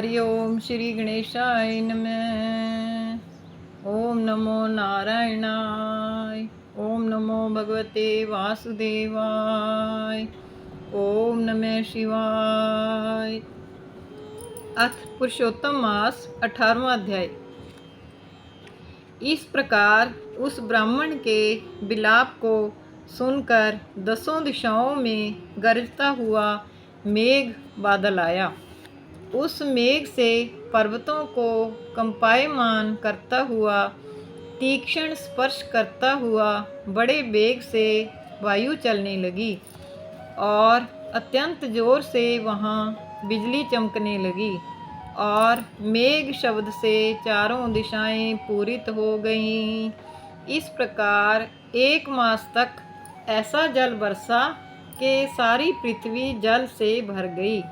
हरि ओम श्री गणेशाय नमः। ओम नमो नारायणाय। ओम नमो भगवते वासुदेवाय। ओम नमः शिवाय। अथ पुरुषोत्तम मास 18वां अध्याय। इस प्रकार उस ब्राह्मण के विलाप को सुनकर 10 दिशाओं में गरजता हुआ मेघ बादल आया। उस मेघ से पर्वतों को कंपायमान करता हुआ, तीक्ष्ण स्पर्श करता हुआ बड़े वेग से वायु चलने लगी और अत्यंत जोर से वहाँ बिजली चमकने लगी और मेघ शब्द से चारों दिशाएं पूरित हो गईं। इस प्रकार 1 मास तक ऐसा जल बरसा कि सारी पृथ्वी जल से भर गई।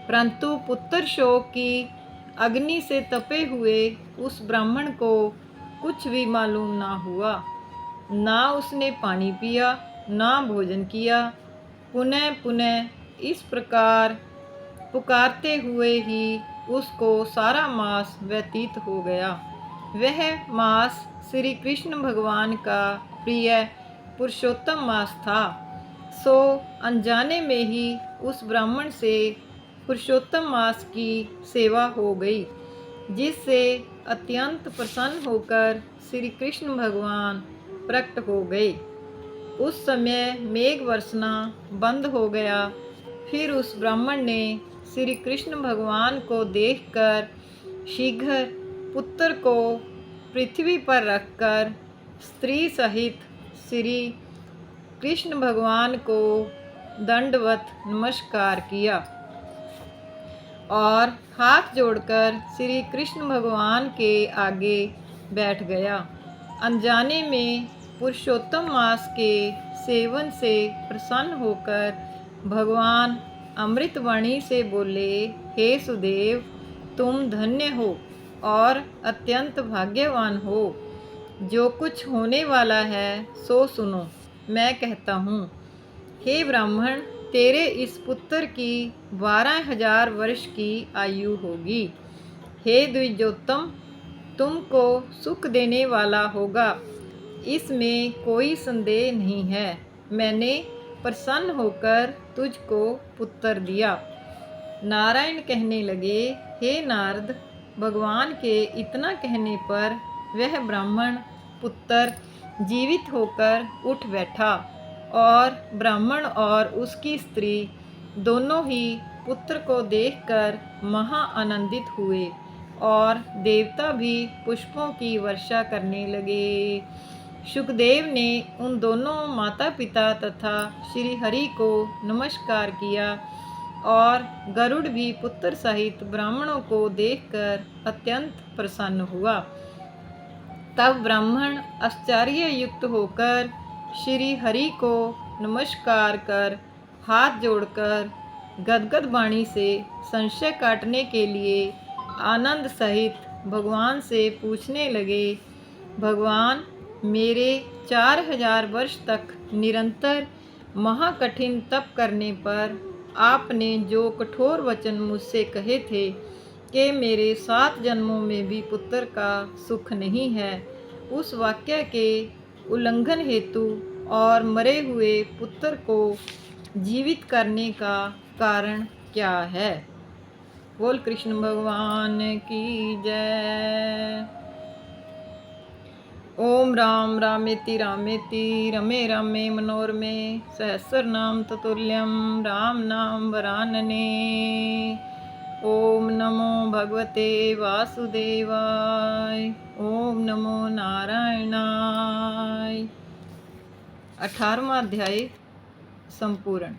परंतु पुत्र शोक की अग्नि से तपे हुए उस ब्राह्मण को कुछ भी मालूम ना हुआ। ना उसने पानी पिया, ना भोजन किया। पुनः पुनः इस प्रकार पुकारते हुए ही उसको सारा मास व्यतीत हो गया। वह मास श्री कृष्ण भगवान का प्रिय पुरुषोत्तम मास था। सो अनजाने में ही उस ब्राह्मण से पुरुषोत्तम मास की सेवा हो गई, जिससे अत्यंत प्रसन्न होकर श्री कृष्ण भगवान प्रकट हो गए। उस समय मेघ बरसना बंद हो गया। फिर उस ब्राह्मण ने श्री कृष्ण भगवान को देखकर शीघ्र पुत्र को पृथ्वी पर रखकर स्त्री सहित श्री कृष्ण भगवान को दंडवत नमस्कार किया और हाथ जोड़कर श्री कृष्ण भगवान के आगे बैठ गया। अनजाने में पुरुषोत्तम मास के सेवन से प्रसन्न होकर भगवान अमृतवाणी से बोले, हे सुदेव, तुम धन्य हो और अत्यंत भाग्यवान हो। जो कुछ होने वाला है सो सुनो, मैं कहता हूँ। हे ब्राह्मण, तेरे इस पुत्र की 12,000 वर्ष की आयु होगी। हे द्विजोत्तम, तुमको सुख देने वाला होगा, इसमें कोई संदेह नहीं है। मैंने प्रसन्न होकर तुझको पुत्र दिया। नारायण कहने लगे, हे नारद, भगवान के इतना कहने पर वह ब्राह्मण पुत्र जीवित होकर उठ बैठा और ब्राह्मण और उसकी स्त्री दोनों ही पुत्र को देखकर महा आनंदित हुए और देवता भी पुष्पों की वर्षा करने लगे। शुकदेव ने उन दोनों माता पिता तथा श्री हरि को नमस्कार किया और गरुड़ भी पुत्र सहित ब्राह्मणों को देखकर अत्यंत प्रसन्न हुआ। तब ब्राह्मण आश्चर्य युक्त होकर श्री हरि को नमस्कार कर हाथ जोड़कर गदगद वाणी से संशय काटने के लिए आनंद सहित भगवान से पूछने लगे, भगवान, मेरे 4,000 वर्ष तक निरंतर महाकठिन तप करने पर आपने जो कठोर वचन मुझसे कहे थे कि मेरे 7 जन्मों में भी पुत्र का सुख नहीं है, उस वाक्य के उल्लंघन हेतु और मरे हुए पुत्र को जीवित करने का कारण क्या है? बोल कृष्ण भगवान की जय। ओम राम रामेति रामेति रमे रामे मनोरमे सहस्रनाम ततुल्यम राम नाम वरानने। ओम नमो भगवते वासुदेवाय। ओम नमो नारायणाय। 18वां अध्याय संपूर्ण।